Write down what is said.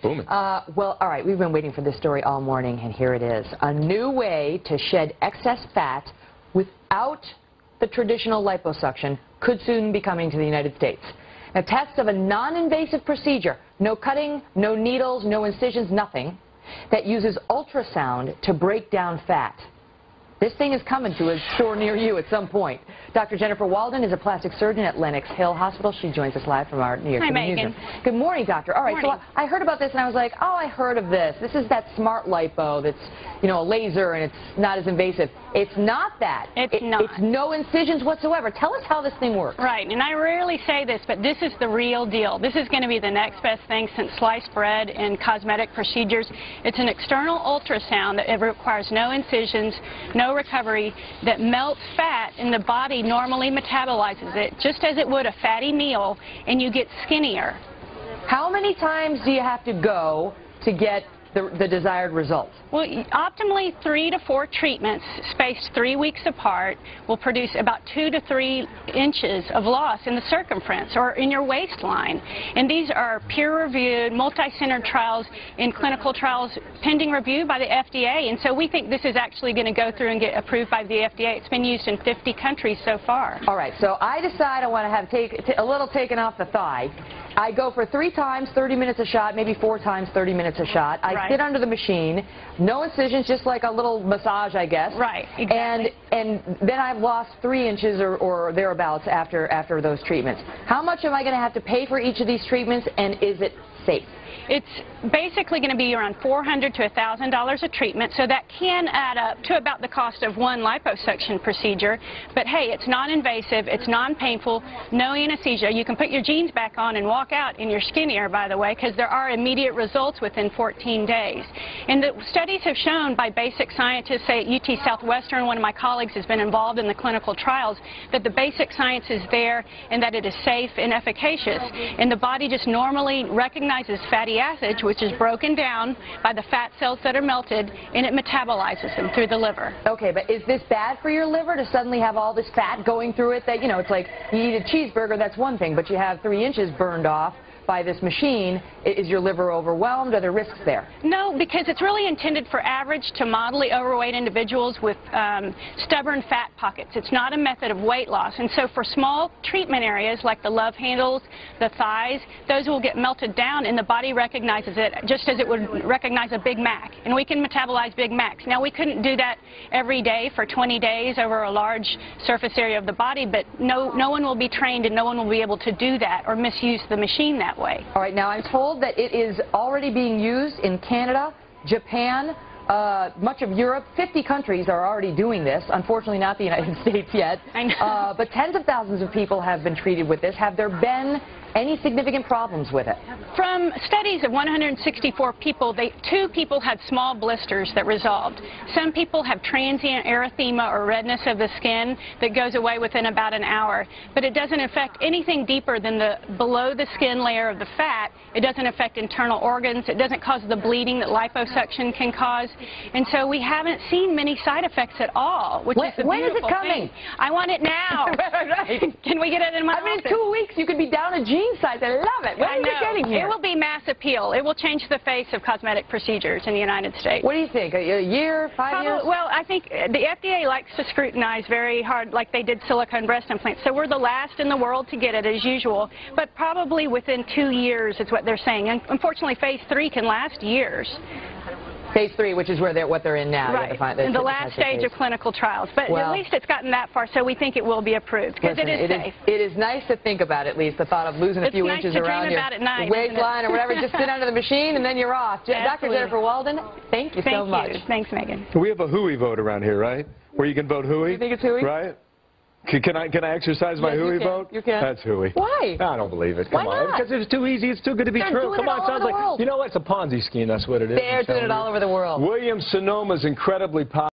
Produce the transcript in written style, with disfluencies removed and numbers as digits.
Booming. Well, all right, we've been waiting for this story all morning, and here it is. A new way to shed excess fat without the traditional liposuction could soon be coming to the United States. Now, tests of a non-invasive procedure, no cutting, no needles, no incisions, nothing, that uses ultrasound to break down fat. This thing is coming to a store near you at some point. Dr. Jennifer Walden is a plastic surgeon at Lenox Hill Hospital. She joins us live from our New York City newsroom. Good morning, doctor. All right, so I heard about this and I was like, oh, I heard of this. This is that smart lipo that's, you know, a laser and it's not as invasive. It's not that. It's not. It's no incisions whatsoever. Tell us how this thing works. Right, and I rarely say this, but this is the real deal. This is going to be the next best thing since sliced bread and cosmetic procedures. It's an external ultrasound that it requires no incisions, no recovery, that melts fat, and the body normally metabolizes it just as it would a fatty meal, and you get skinnier. How many times do you have to go to get the desired result? Well, optimally 3 to 4 treatments spaced 3 weeks apart will produce about 2 to 3 inches of loss in the circumference or in your waistline. And these are peer-reviewed, multi-centered trials in clinical trials pending review by the FDA. And so we think this is actually going to go through and get approved by the FDA. It's been used in 50 countries so far. All right, so I decide I want to have a little taken off the thigh. I go for 3 times, 30 minutes a shot, maybe 4 times, 30 minutes a shot. I sit under the machine, no incisions, just like a little massage, I guess. Right, exactly. And then I've lost 3 inches or thereabouts after those treatments. How much am I going to have to pay for each of these treatments, and is it safe? It's basically going to be around $400 to $1,000 a treatment, so that can add up to about the cost of one liposuction procedure. But hey, it's non-invasive, it's non-painful, no anesthesia. You can put your jeans back on and walk out, and you're skinnier, by the way, because there are immediate results within 14 days. And the studies have shown by basic scientists, say at UT Southwestern, one of my colleagues has been involved in the clinical trials, that the basic science is there and that it is safe and efficacious. And the body just normally recognizes fatty acids, which is broken down by the fat cells that are melted, and it metabolizes them through the liver. Okay, but is this bad for your liver to suddenly have all this fat going through it? That, you know, it's like you eat a cheeseburger, that's one thing, but you have 3 inches burned off by this machine. Is your liver overwhelmed? Are there risks there? No, because it's really intended for average to moderately overweight individuals with stubborn fat pockets. It's not a method of weight loss. And so for small treatment areas like the love handles, the thighs, those will get melted down, and the body recognizes it just as it would recognize a Big Mac. And we can metabolize Big Macs. Now, we couldn't do that every day for 20 days over a large surface area of the body, but no one will be trained and no one will be able to do that or misuse the machine that way. All right, now I'm told that it is already being used in Canada, Japan, much of Europe. 50 countries are already doing this. Unfortunately, not the United States yet. I know. But tens of thousands of people have been treated with this. Have there been any significant problems with it? From studies of 164 people, 2 people had small blisters that resolved. Some people have transient erythema or redness of the skin that goes away within about an hour. But it doesn't affect anything deeper than the below the skin layer of the fat. It doesn't affect internal organs. It doesn't cause the bleeding that liposuction can cause. And so we haven't seen many side effects at all, which is the when is it beautiful coming? thing. I want it now. Right. Can we get it in my I mean, office? in 2 weeks you could be down a jean size. I love it. When is it getting here? It will be mass appeal. It will change the face of cosmetic procedures in the United States. What do you think? A year, 5 years? Well, I think the FDA likes to scrutinize very hard, like they did silicone breast implants. So we're the last in the world to get it, as usual. But probably within 2 years is what they're saying. And unfortunately, phase 3 can last years. Phase 3, which is what they're in now. Right, in the last stage of clinical trials. But at least it's gotten that far, so we think it will be approved, because it is safe. It is nice to think about, at least, the thought of losing a few inches around your waistline or whatever. Just sit under the machine, and then you're off. Dr. Jennifer Walden, thank you so much. Thanks, Megan. We have a hooey vote around here, right? Where you can vote hooey? You think it's hooey? Right? Can I exercise my hooey vote? You can. That's hooey. Why? I don't believe it. Come on. Because it's too easy. It's too good to be true. Come on. Sounds like, you know what? It's a Ponzi scheme. That's what it is. They're doing it all over the world. Williams-Sonoma's incredibly popular.